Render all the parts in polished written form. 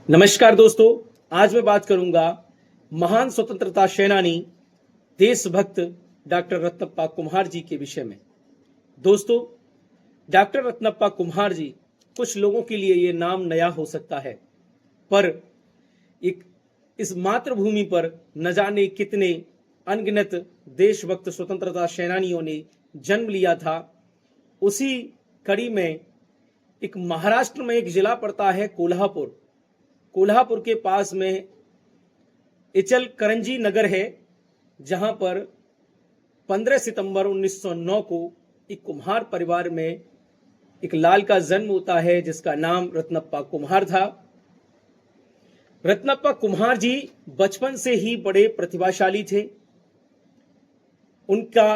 नमस्कार दोस्तों, आज मैं बात करूंगा महान स्वतंत्रता सेनानी देशभक्त डॉक्टर रत्नप्पा कुम्हार जी के विषय में। दोस्तों, डॉक्टर रत्नप्पा कुम्हार जी कुछ लोगों के लिए ये नाम नया हो सकता है, पर एक इस मातृभूमि पर न जाने कितने अनगिनत देशभक्त स्वतंत्रता सेनानियों ने जन्म लिया था। उसी कड़ी में एक महाराष्ट्र में एक जिला पड़ता है कोल्हापुर। कोल्हापुर के पास में इचलकरंजी नगर है, जहां पर 15 सितंबर 1909 को एक कुम्हार परिवार में एक लाल का जन्म होता है, जिसका नाम रत्नप्पा कुम्हार था। रत्नप्पा कुम्हार जी बचपन से ही बड़े प्रतिभाशाली थे। उनका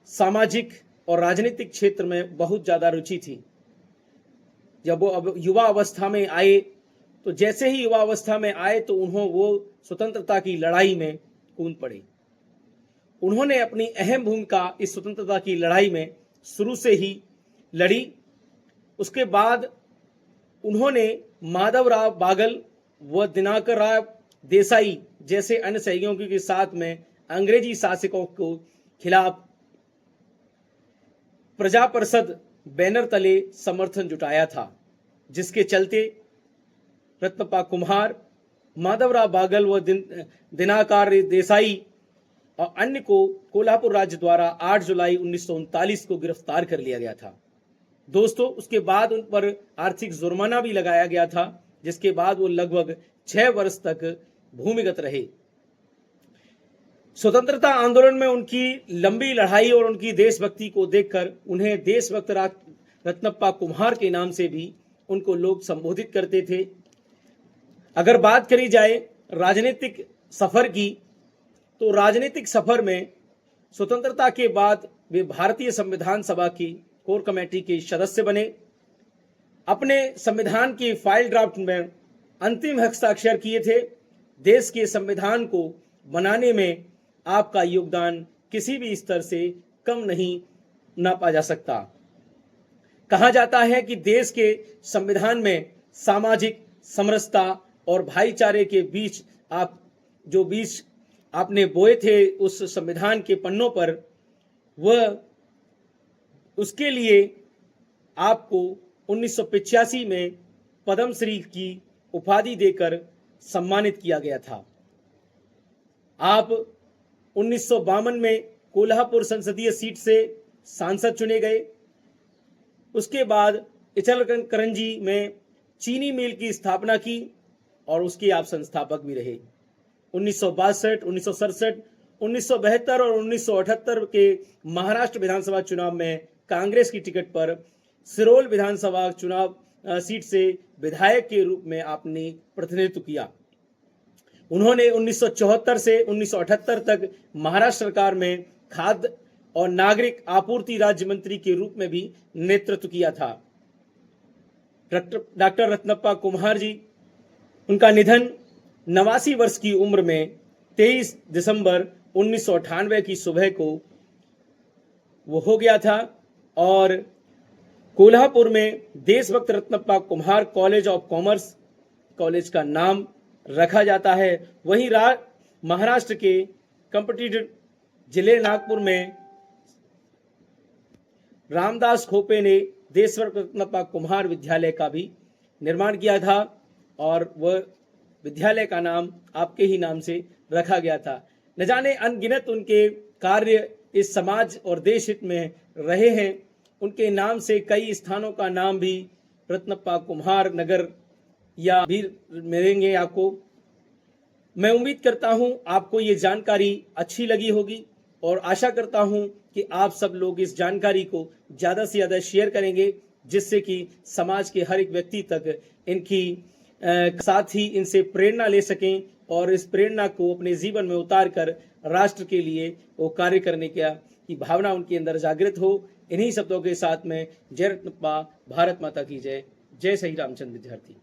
सामाजिक और राजनीतिक क्षेत्र में बहुत ज्यादा रुचि थी। जब वो अब युवा अवस्था में आए, तो जैसे ही युवा अवस्था में आए तो वो स्वतंत्रता की लड़ाई में कूद पड़े। उन्होंने अपनी अहम भूमिका इस स्वतंत्रता की लड़ाई में शुरू से ही लड़ी। उसके बाद उन्होंने माधवराव बागल व दिनकर राव देसाई जैसे अन्य सहयोगियों के साथ में अंग्रेजी शासकों को खिलाफ प्रजा परिषद बैनर तले समर्थन जुटाया था, जिसके चलते रत्नप्पा कुम्हार, माधवराव बागल व दिनकर देसाई और अन्य को कोल्हापुर राज्य द्वारा 8 जुलाई 1939 को गिरफ्तार कर लिया गया था। दोस्तों, उसके बाद उन पर आर्थिक जुर्माना भी लगाया गया था, जिसके बाद वो लगभग 6 वर्ष तक भूमिगत रहे। स्वतंत्रता आंदोलन में उनकी लंबी लड़ाई और उनकी देशभक्ति को देखकर उन्हें देशभक्त रत्नप्पा कुम्हार के नाम से भी उनको लोग संबोधित करते थे। अगर बात करी जाए राजनीतिक सफर की, तो राजनीतिक सफर में स्वतंत्रता के बाद वे भारतीय संविधान सभा की कोर कमेटी के सदस्य बने। अपने संविधान की फाइल ड्राफ्ट में अंतिम हस्ताक्षर किए थे। देश के संविधान को बनाने में आपका योगदान किसी भी स्तर से कम नहीं नापा जा सकता। कहा जाता है कि देश के संविधान में सामाजिक समरसता और भाईचारे के बीच बीज आपने बोए थे उस संविधान के पन्नों पर, वह उसके लिए आपको 1985 में पद्मश्री की उपाधि देकर सम्मानित किया गया था। आप 1952 में कोल्हापुर संसदीय सीट से सांसद चुने गए। उसके बाद इचलकरंजी में चीनी मिल की स्थापना की और उसके आप संस्थापक भी रहे। 1962, 1967, 1972 और 1978 के महाराष्ट्र विधानसभा चुनाव में कांग्रेस की टिकट पर सिरोल विधानसभा चुनाव सीट से विधायक के रूप में आपने प्रतिनिधित्व किया। उन्होंने 1974 से 1978 तक महाराष्ट्र सरकार में खाद्य और नागरिक आपूर्ति राज्य मंत्री के रूप में भी नेतृत्व किया था। डॉक्टर रत्नप्पा कुम्हार जी, उनका निधन 89 वर्ष की उम्र में 23 दिसंबर 1998 की सुबह को वो हो गया था। और कोल्हापुर में देशभक्त रत्नप्पा कुम्हार कॉलेज ऑफ कॉमर्स कॉलेज का नाम रखा जाता है। वहीं महाराष्ट्र के कंपटीटिव जिले नागपुर में रामदास खोपे ने देशभक्त रत्नप्पा कुम्हार विद्यालय का भी निर्माण किया था और वह विद्यालय का नाम आपके ही नाम से रखा गया था। न जाने अनगिनत उनके कार्य इस समाज और देश हित में रहे हैं। उनके नाम से कई स्थानों का नाम भी रत्नप्पा कुम्हार नगर या भी मिलेंगे आपको। मैं उम्मीद करता हूं आपको ये जानकारी अच्छी लगी होगी और आशा करता हूं कि आप सब लोग इस जानकारी को ज़्यादा से ज़्यादा शेयर करेंगे, जिससे कि समाज के हर एक व्यक्ति तक इनकी साथ ही इनसे प्रेरणा ले सकें और इस प्रेरणा को अपने जीवन में उतार कर राष्ट्र के लिए वो कार्य करने की भावना उनके अंदर जागृत हो। इन्हीं शब्दों के साथ में जय रत्नप्पा, भारत माता की जय। जय श्री रामचंद्र विद्यार्थी।